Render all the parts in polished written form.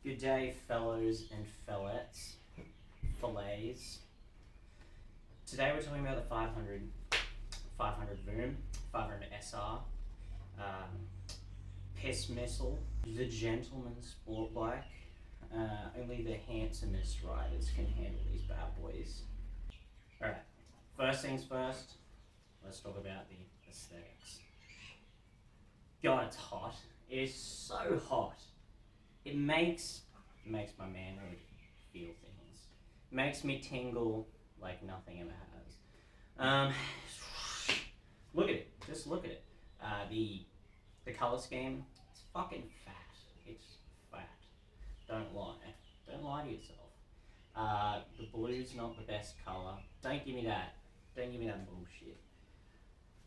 Good day, fellows and fillets. Today we're talking about the 500 Voom, 500 SR, Piss Missile, the gentleman's sport bike. Only the handsomest riders can handle these bad boys. Alright, first things first, let's talk about the aesthetics. God, it's hot. It is so hot. It makes my manhood feel things. It makes me tingle like nothing ever has. Look at it. Just look at it. The color scheme. It's fucking fat. It's fat. Don't lie. Don't lie to yourself. The blue's not the best color. Don't give me that. Don't give me that bullshit.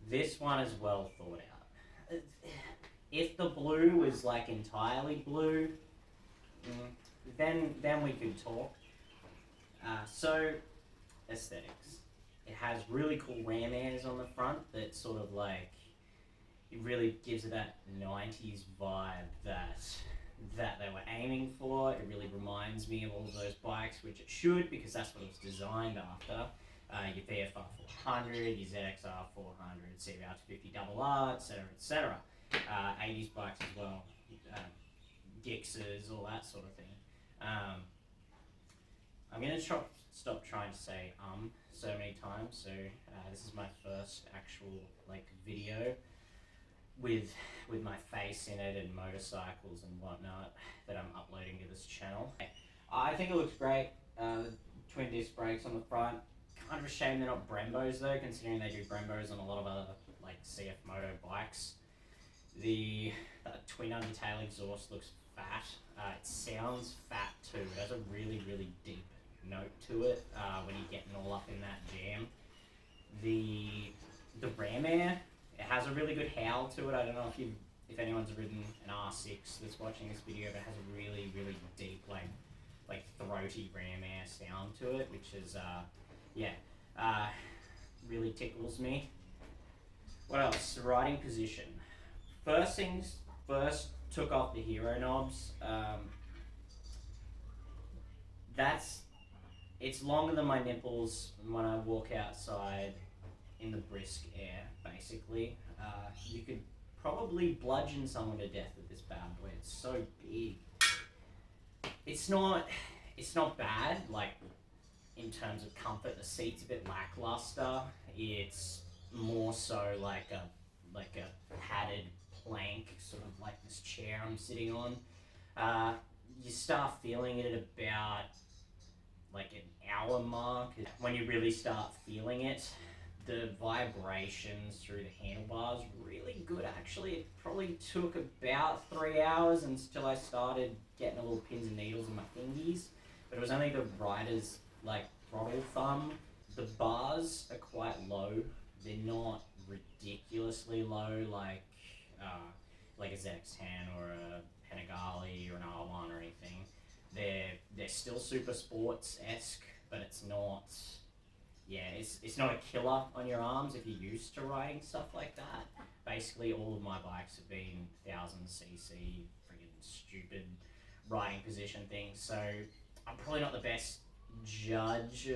This one is well thought out. If the blue was like entirely blue, then we could talk. So, aesthetics. It has really cool ram airs on the front that sort of like, it really gives it that 90s vibe that they were aiming for. It really reminds me of all of those bikes, which it should, because that's what it was designed after. Your VFR 400, your ZXR 400, CBR 250RR, etc. 80s bikes as well, Gixxers, all that sort of thing. I'm going to stop trying to say so many times. So this is my first actual video with my face in it and motorcycles and whatnot that I'm uploading to this channel. I think it looks great. Twin disc brakes on the front. Kind of a shame they're not Brembos though, considering they do Brembos on a lot of other CFMOTO bikes. The twin undertail exhaust looks fat. It sounds fat too. It has a really, really deep note to it when you're getting all up in that jam. The ram air, it has a really good howl to it. I don't know if anyone's ridden an R6 that's watching this video, but it has a really, really deep like throaty ram air sound to it, which is really tickles me. What else? Riding position. First things first, took off the hero knobs. It's longer than my nipples when I walk outside in the brisk air, basically. You could probably bludgeon someone to death with this bad boy. It's so big. It's not bad, like, in terms of comfort. The seat's a bit lackluster. It's more so like a padded plank, sort of like this chair I'm sitting on. You start feeling it at about like an hour mark. When you really start feeling it, the vibrations through the handlebars really good actually. It probably took about 3 hours until I started getting a little pins and needles in my fingies, but it was only the rider's throttle thumb. The bars are quite low. They're not ridiculously low like a ZX10 or a Panigale or an R1 or anything. They're still super sports-esque, but it's not a killer on your arms if you're used to riding stuff like that. Basically all of my bikes have been 1000cc friggin' stupid riding position things, so I'm probably not the best judge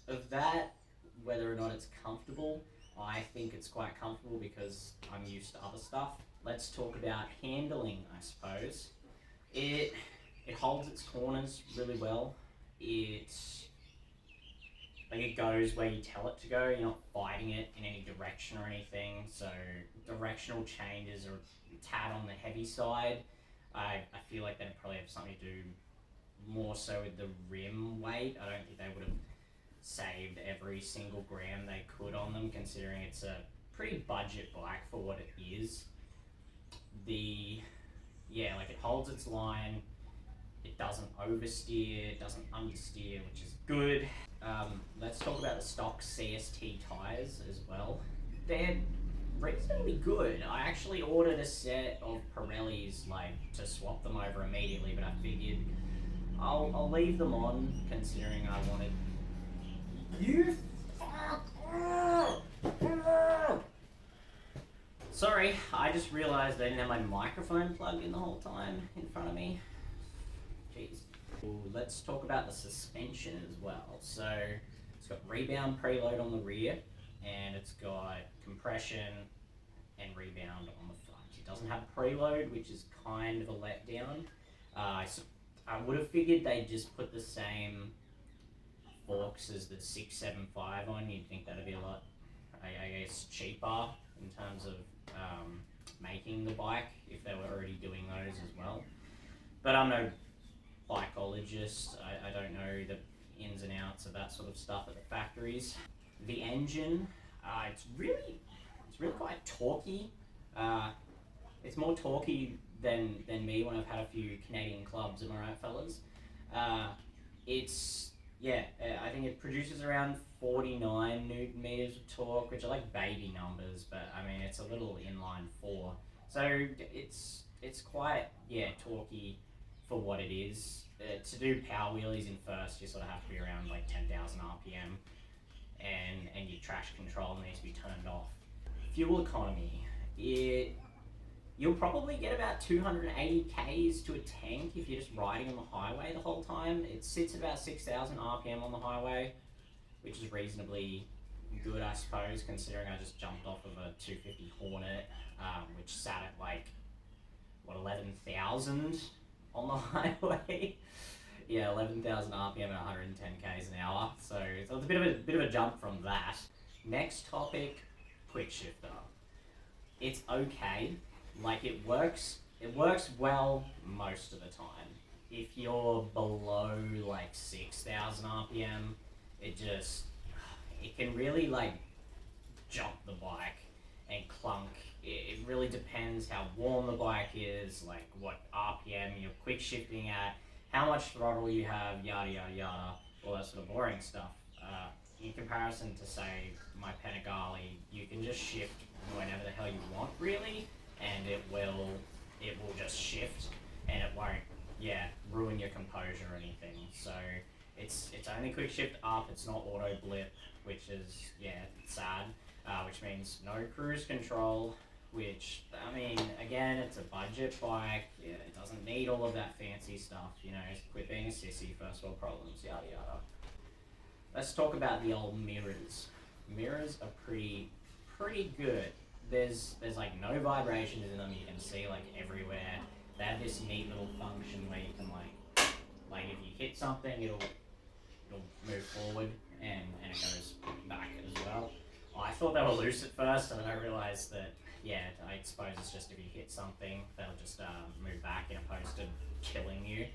of that, whether or not it's comfortable. I think it's quite comfortable because I'm used to other stuff. Let's talk about handling, I suppose. It holds its corners really well. It goes where you tell it to go. You're not fighting it in any direction or anything. So directional changes are a tad on the heavy side. I feel like they'd probably have something to do more so with the rim weight. I don't think they would have saved every single gram they could on them, considering it's a pretty budget bike for what it is. It holds its line. It doesn't oversteer, it doesn't understeer, which is good. Let's talk about the stock CST tires as well. They're reasonably good. I actually ordered a set of Pirellis to swap them over immediately, but I figured I'll leave them on, considering I wanted. You fuck! Sorry, I just realized I didn't have my microphone plugged in the whole time in front of me. Jeez. let's talk about the suspension as well. So it's got rebound preload on the rear, and it's got compression and rebound on the front. It doesn't have preload, which is kind of a letdown. I would have figured they'd just put the same forks as the 675 on. You'd think that'd be a lot, I guess, cheaper in terms of making the bike if they were already doing those as well. But I'm no bicologist. I don't know the ins and outs of that sort of stuff at the factories. The engine, it's really quite torquey. It's more torquey than me when I've had a few Canadian clubs. Am I right, fellas? I think it produces around 49 newton meters of torque, which are like baby numbers, but I mean it's a little inline 4, so it's quite torquey for what it is. To do power wheelies in first, you sort of have to be around like 10,000 RPM, and your traction control needs to be turned off. Fuel economy, you'll probably get about 280 Ks to a tank if you're just riding on the highway the whole time. It sits at about 6,000 RPM on the highway, which is reasonably good, I suppose, considering I just jumped off of a 250 Hornet, which sat at like, 11,000 on the highway. Yeah, 11,000 RPM at 110 Ks an hour. So it's a bit of a jump from that. Next topic, quick shifter. It's okay. Like it works well most of the time. If you're below like 6,000 RPM, it can really like jump the bike and clunk. It really depends how warm the bike is, like what RPM you're quick shifting at, how much throttle you have, yada yada yada, all that sort of boring stuff. In comparison to say my Panigale, you can just shift whenever the hell you want really, and it will just shift, and it won't ruin your composure or anything. So it's only quick shift up. It's not auto blip, which is sad. Which means no cruise control. Which, I mean, again, it's a budget bike. Yeah, it doesn't need all of that fancy stuff. Quit being a sissy. First world problems. Yada yada. Let's talk about the old mirrors. Mirrors are pretty good. There's like no vibrations in them. You can see like everywhere. They have this neat little function where you can like if you hit something, it'll move forward and it goes back as well. I thought they were loose at first, and then I realised that I suppose it's just if you hit something, they'll just move back in opposed to killing you.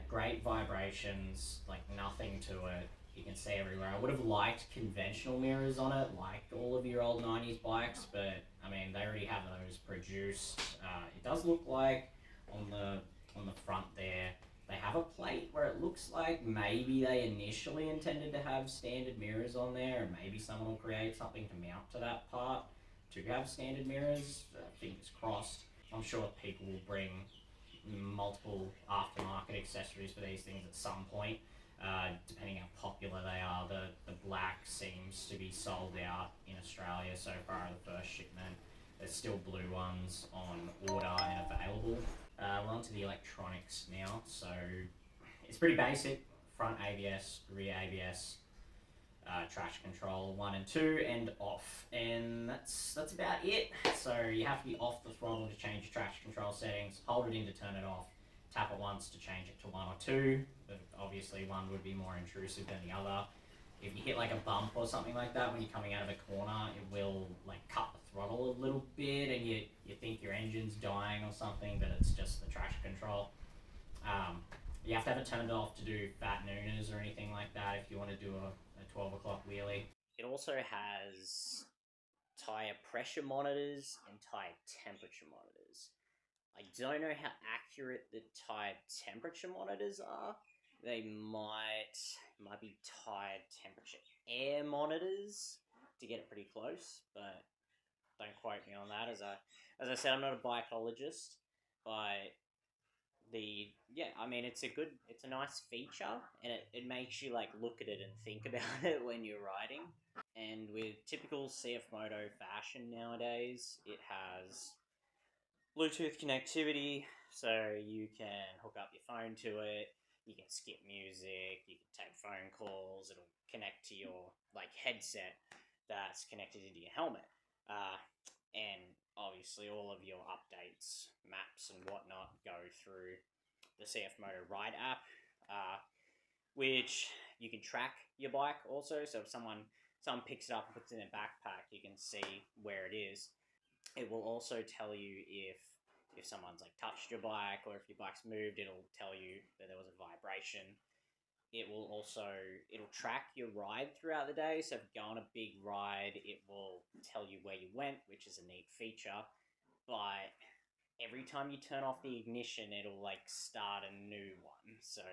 Great vibrations, like nothing to it. You can see everywhere. I would have liked conventional mirrors on it, like all of your old 90s bikes, but I mean, they already have those produced. It does look like on the front there, they have a plate where it looks like maybe they initially intended to have standard mirrors on there, and maybe someone will create something to mount to that part to have standard mirrors. Fingers crossed. I'm sure people will bring multiple aftermarket accessories for these things at some point, depending how popular they are. The black seems to be sold out in Australia so far, the first shipment. There's still blue ones on order and available. We're on to the electronics now. So it's pretty basic. Front ABS, rear ABS, traction control 1 and 2, and off. And that's about it. So you have to be off the throttle to change your traction control settings, hold it in to turn it off, tap it once to change it to 1 or 2. But obviously one would be more intrusive than the other. If you hit like a bump or something like that when you're coming out of a corner, it will like cut the throttle a little bit, and you think your engine's dying or something, but it's just the traction control. You have to have it turned off to do fat nooners or anything like that if you want to do a 12 o'clock wheelie. It also has tyre pressure monitors and tyre temperature monitors. I don't know how accurate the tyre temperature monitors are. They might be tyre temperature air monitors to get it pretty close, but don't quote me on that. As I said, I'm not a bicologist, but it's a nice feature, and it makes you like look at it and think about it when you're riding. And with typical CFMOTO fashion nowadays, it has Bluetooth connectivity, so you can hook up your phone to it. You can skip music. You can take phone calls. It'll connect to your headset that's connected into your helmet, and obviously all of your updates, maps, and whatnot go through the CFMOTO Ride app, which you can track your bike also. So if someone picks it up and puts it in their backpack, you can see where it is. It will also tell you if someone's touched your bike, or if your bike's moved. It'll tell you that there was a vibration. It'll track your ride throughout the day. So if you go on a big ride, it will tell you where you went, which is a neat feature. But every time you turn off the ignition, it'll start a new one. So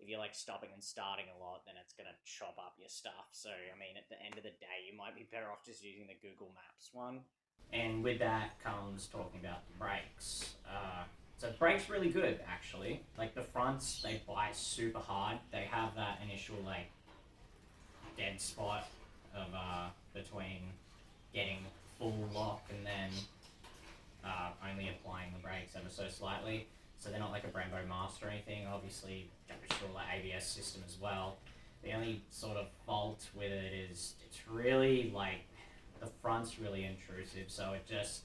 if you're stopping and starting a lot, then it's gonna chop up your stuff. So I mean, at the end of the day, you might be better off just using the Google Maps one. And with that comes talking about the brakes. So brakes really good actually. Like the fronts, they bite super hard. They have that initial dead spot of between getting full lock and then only applying the brakes ever so slightly. So they're not like a Brembo Master or anything. Obviously, don't install that ABS system as well. The only sort of fault with it is it's really the front's really intrusive. So it just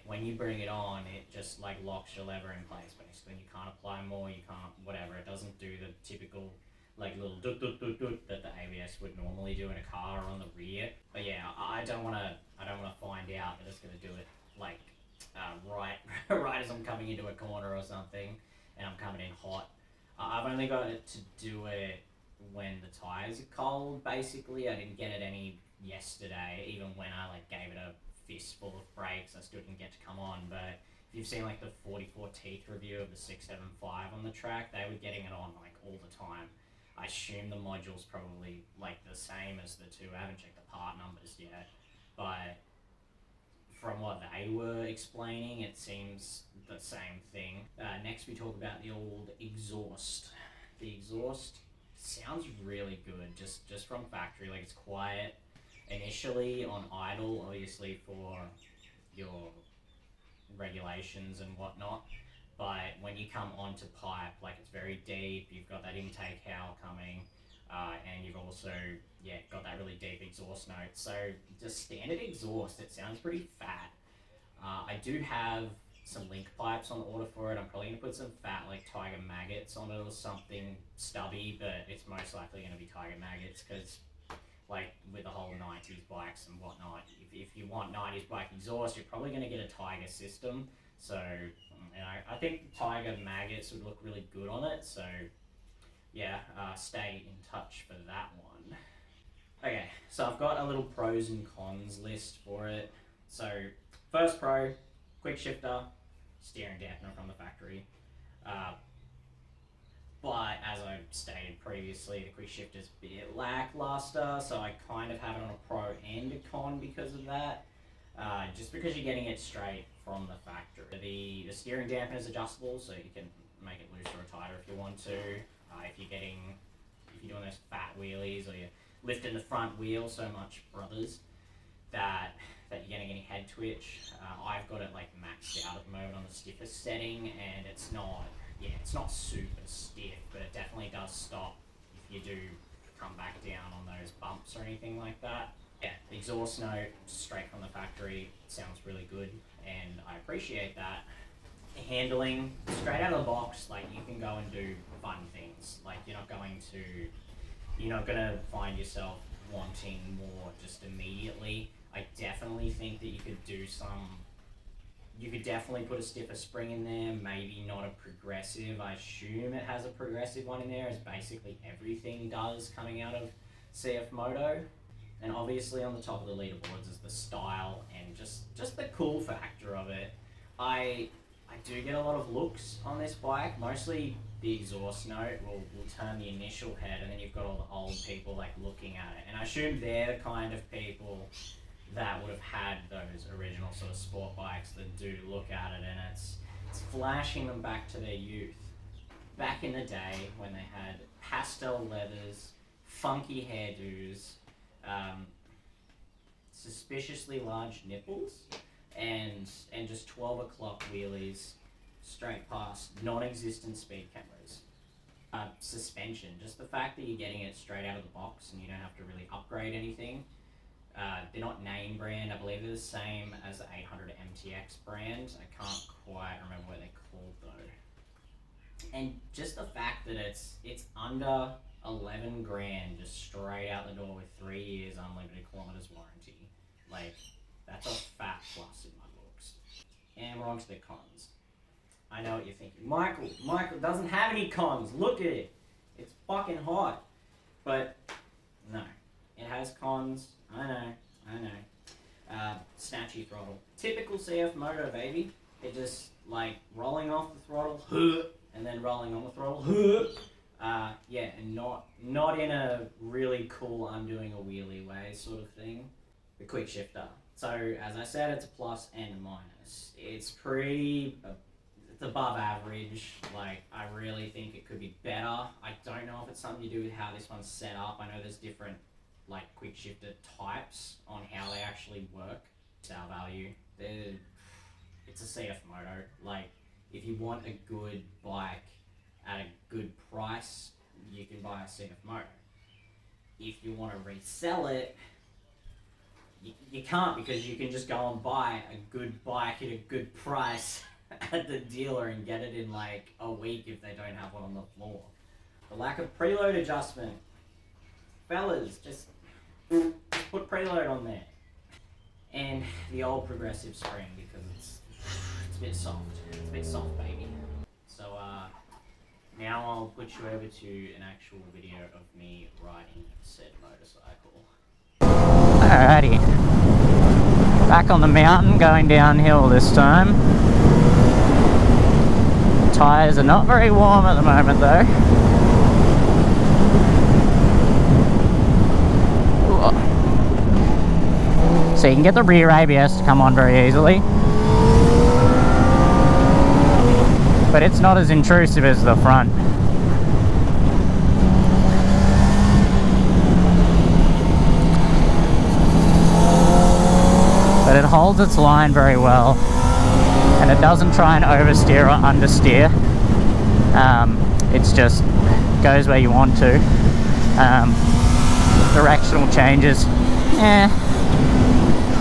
when you bring it on, it just locks your lever in place basically. You can't apply more. You can't whatever. It doesn't do the typical little doot doot doot doot that the ABS would normally do in a car or on the rear. But yeah, I don't wanna find out that it's gonna do it right right as I'm coming into a corner or something, and I'm coming in hot. I've only got it to do it when the tires are cold. Basically, I didn't get it any yesterday. Even when I gave it a fistful of brakes, I still didn't get to come on. But if you've seen the 44 Teeth review of the 675 on the track, they were getting it on all the time. I assume the module's probably the same as the two. I haven't checked the part numbers yet, but from what they were explaining, it seems the same thing. Next, we talk about the old exhaust. The exhaust sounds really good, just from factory. It's quiet initially on idle, obviously for your regulations and whatnot. But when you come onto pipe, it's very deep. You've got that intake howl coming, and you've also got that really deep exhaust note. So just standard exhaust, it sounds pretty fat. I do have some link pipes on order for it. I'm probably gonna put some fat Tiger maggots on it or something stubby, but it's most likely gonna be Tiger maggots because with the whole 90s bikes and whatnot, if you want 90s bike exhaust, you're probably going to get a Tiger system. So I think Tiger maggots would look really good on it. So yeah, stay in touch for that one. Okay, so I've got a little pros and cons list for it. So first pro, quick shifter, steering dampener from the factory. But as I stated previously, the quick shift is a bit lackluster, so I kind of have it on a pro and a con because of that. Just because you're getting it straight from the factory. The steering dampener is adjustable, so you can make it looser or tighter if you want to. If you're doing those fat wheelies or you're lifting the front wheel so much, brothers, that you're getting any head twitch. I've got it maxed out at the moment on the stiffest setting, and it's not super stiff, but it definitely does stop if you do come back down on those bumps or anything like that. Yeah, the exhaust note straight from the factory sounds really good, and I appreciate that. Handling straight out of the box, you can go and do fun things. You're not gonna find yourself wanting more just immediately. I definitely think that you could definitely put a stiffer spring in there, maybe not a progressive. I assume it has a progressive one in there, as basically everything does coming out of CFMOTO. And obviously on the top of the leaderboards is the style and just the cool factor of it. I do get a lot of looks on this bike, mostly the exhaust note will turn the initial head, and then you've got all the old people looking at it. And I assume they're the kind of people that would have had those original sort of sport bikes that do look at it, and it's flashing them back to their youth. Back in the day when they had pastel leathers, funky hairdos, suspiciously large nipples, and just 12 o'clock wheelies, straight past, non-existent speed cameras. Suspension, just the fact that you're getting it straight out of the box and you don't have to really upgrade anything. They're not name brand. I believe they're the same as the 800 MTX brand. I can't quite remember what they're called though. And just the fact that it's under 11 grand just straight out the door with 3 years unlimited kilometers warranty. Like, that's a fat plus in my books. And we're on to the cons. I know what you're thinking. Michael doesn't have any cons. Look at it. It's fucking hot. But no, it has cons. I know. Snatchy throttle. Typical CFMOTO, baby. It just like rolling off the throttle and then rolling on the throttle. Yeah, and not in a really cool I'm doing a wheelie way sort of thing. The quick shifter. So as I said, it's a plus and a minus. It's pretty. It's above average. Like, I really think it could be better. I don't know if it's something to do with how this one's set up. I know there's different like quick shifter types on how they actually work. Sale value. It's a CFMOTO. Like, if you want a good bike at a good price, you can buy a CFMOTO. If you want to resell it, you can't, because you can just go and buy a good bike at a good price at the dealer and get it in like a week if they don't have one on the floor. The lack of preload adjustment. Fellas, just put preload on there. And the old progressive spring, because it's a bit soft. It's a bit soft, baby. So now I'll put you over to an actual video of me riding said motorcycle. Alrighty. Back on the mountain, going downhill this time. Tyres are not very warm at the moment though. Ooh. So you can get the rear ABS to come on very easily. But it's not as intrusive as the front. But it holds its line very well, and it doesn't try and oversteer or understeer. It's just goes where you want to. Directional changes,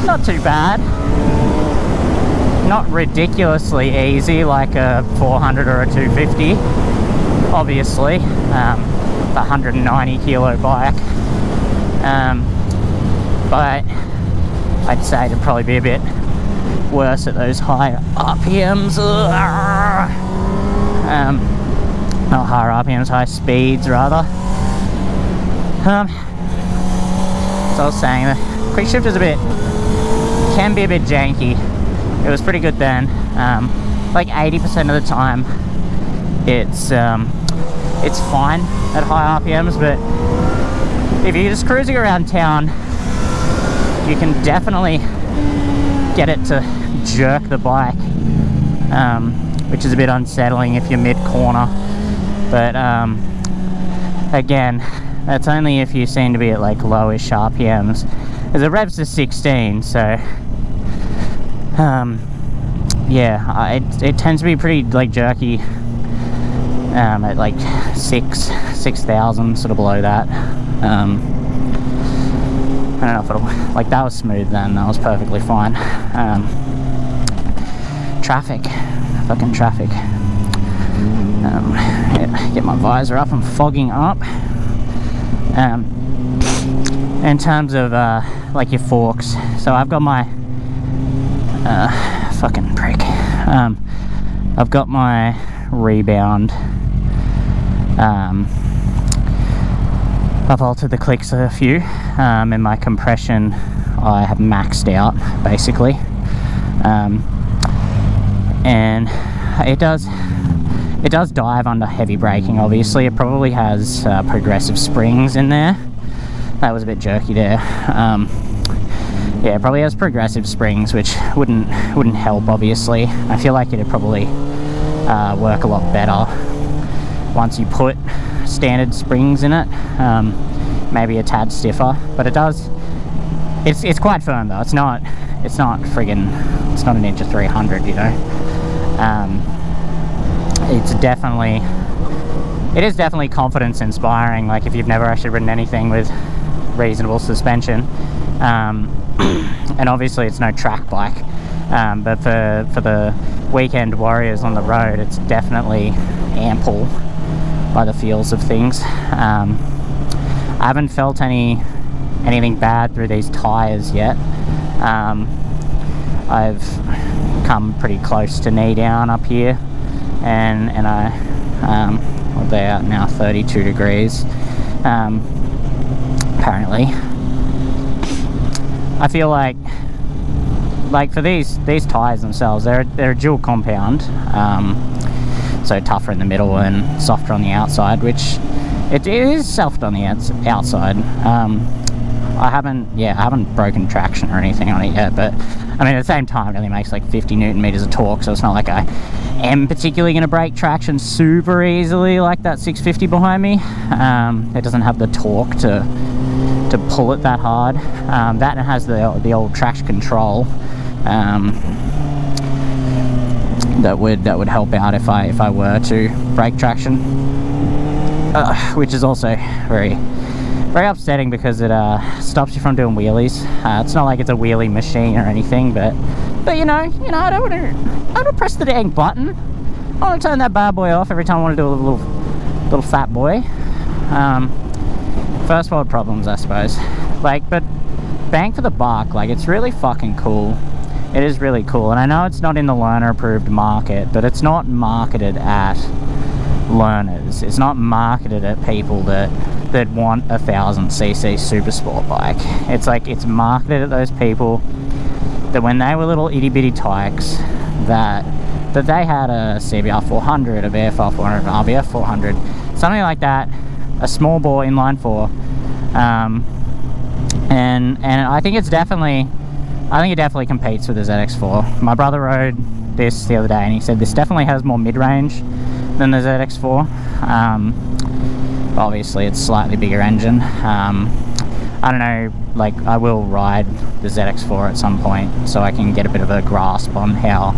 not too bad. Not ridiculously easy like a 400 or a 250, obviously. The 190 kilo bike, but I'd say it'd probably be a bit worse at those higher RPMs. Not higher RPMs, high speeds rather. So I was saying, the quick shift is can be a bit janky. It was pretty good then. Like 80% of the time, it's fine at high RPMs, but if you're just cruising around town, you can definitely get it to jerk the bike, which is a bit unsettling if you're mid-corner. But again, that's only if you seem to be at like lowish RPMs, because it revs to 16, so yeah, it tends to be pretty like jerky at like 6,000, sort of below that. I don't know if it'll, like, that was smooth then, that was perfectly fine. Traffic, fucking traffic. Yeah, get my visor up, I'm fogging up. In terms of like your forks, so I've got my fucking prick. I've got my rebound. I've altered the clicks a few, and my compression I have maxed out basically, and it does dive under heavy braking. Obviously, it probably has progressive springs in there. That was a bit jerky there. Yeah, it probably has progressive springs, which wouldn't help. Obviously, I feel like it'd probably work a lot better once you put standard springs in it. Maybe a tad stiffer, but it's quite firm though. It's not friggin', it's not an inch of 300, you know. it is definitely confidence inspiring, like if you've never actually ridden anything with reasonable suspension. And obviously it's no track bike, but for the weekend warriors on the road, it's definitely ample by the feels of things. I haven't felt anything bad through these tires yet. I've come pretty close to knee down up here, and I well, they're out now 32 degrees apparently. I feel like for these tires themselves, they're a dual compound, so tougher in the middle and softer on the outside, which it is soft on the outside. I haven't broken traction or anything on it yet, but I mean at the same time it only makes like 50 Newton meters of torque, so it's not like I am particularly going to break traction super easily like that 650 behind me. It doesn't have the torque to pull it that hard. That has the old traction control that would help out if I were to break traction, which is also very upsetting because it stops you from doing wheelies. It's not like it's a wheelie machine or anything, but you know I don't want to press the dang button. I want to turn that bad boy off every time I want to do a little fat boy. First world problems, I suppose. Like, but bang for the buck, like it's really fucking cool. It is really cool, and I know it's not in the learner approved market, but it's not marketed at learners. It's not marketed at people that want a 1000cc super sport bike. It's like it's marketed at those people that when they were little itty bitty tykes that they had a CBR 400, a VFR 400, an RBF 400, something like that, a small bore inline 4, and I think it definitely competes with the ZX4. My brother rode this the other day and he said this definitely has more mid-range than the ZX4. Obviously it's slightly bigger engine. I don't know, like I will ride the ZX4 at some point so I can get a bit of a grasp on how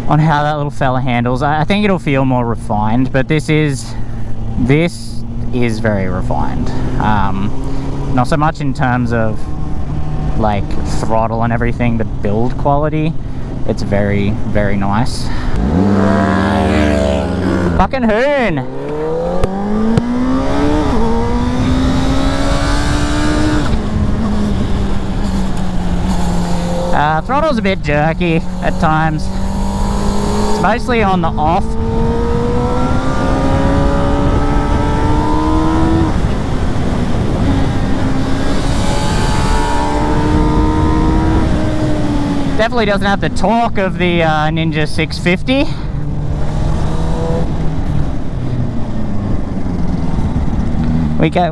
that little fella handles. I think it'll feel more refined, but this is very refined. Not so much in terms of like throttle and everything, but build quality, it's very, very nice. Fucking hoon! Throttle's a bit jerky at times. It's mostly on the off. Definitely doesn't have the torque of the Ninja 650.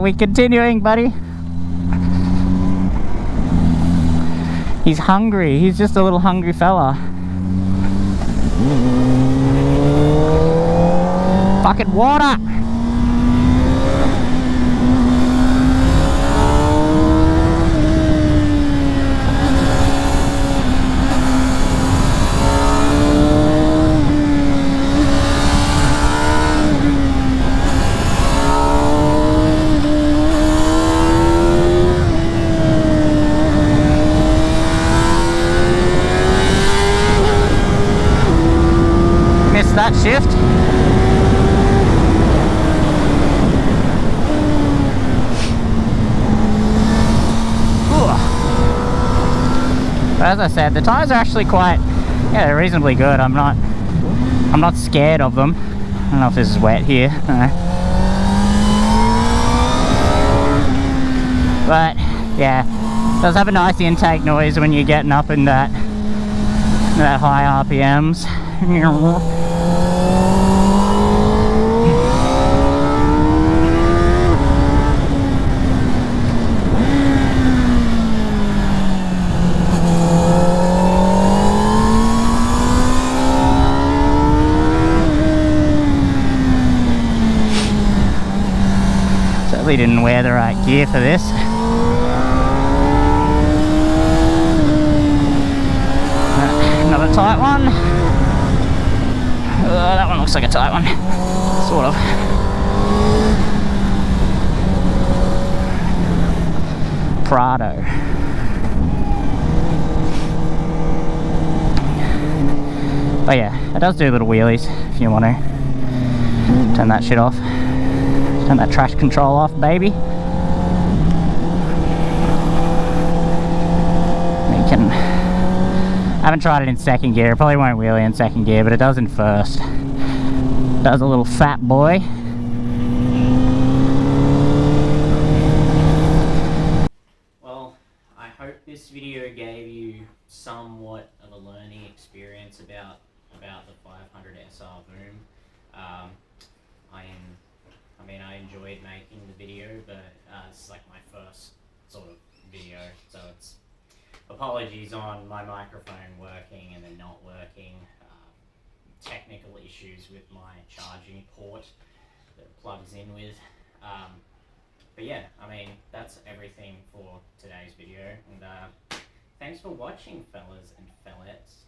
We continuing, buddy. He's hungry. He's just a little hungry fella. Fucking water! That shift. But as I said, the tires are actually quite, they're reasonably good. I'm not scared of them. I don't know if this is wet here. But yeah, it does have a nice intake noise when you're getting up in that high RPMs. Certainly didn't wear the right gear for this. Another tight one. That one looks like a tight one. Sort of. Prado. But yeah, it does do little wheelies if you want to. Turn that shit off. Turn that traction control off, baby. You can... I haven't tried it in second gear. It probably won't wheelie in second gear, but it does in first. It does a little fat boy. Well, I hope this video gave you somewhat of a learning experience about the 500 SR Voom. I enjoyed making the video, but this is like my first sort of video, so it's apologies on my microphone working and then not working, technical issues with my charging port that it plugs in with. But yeah, I mean, that's everything for today's video, and thanks for watching, fellas and fellettes.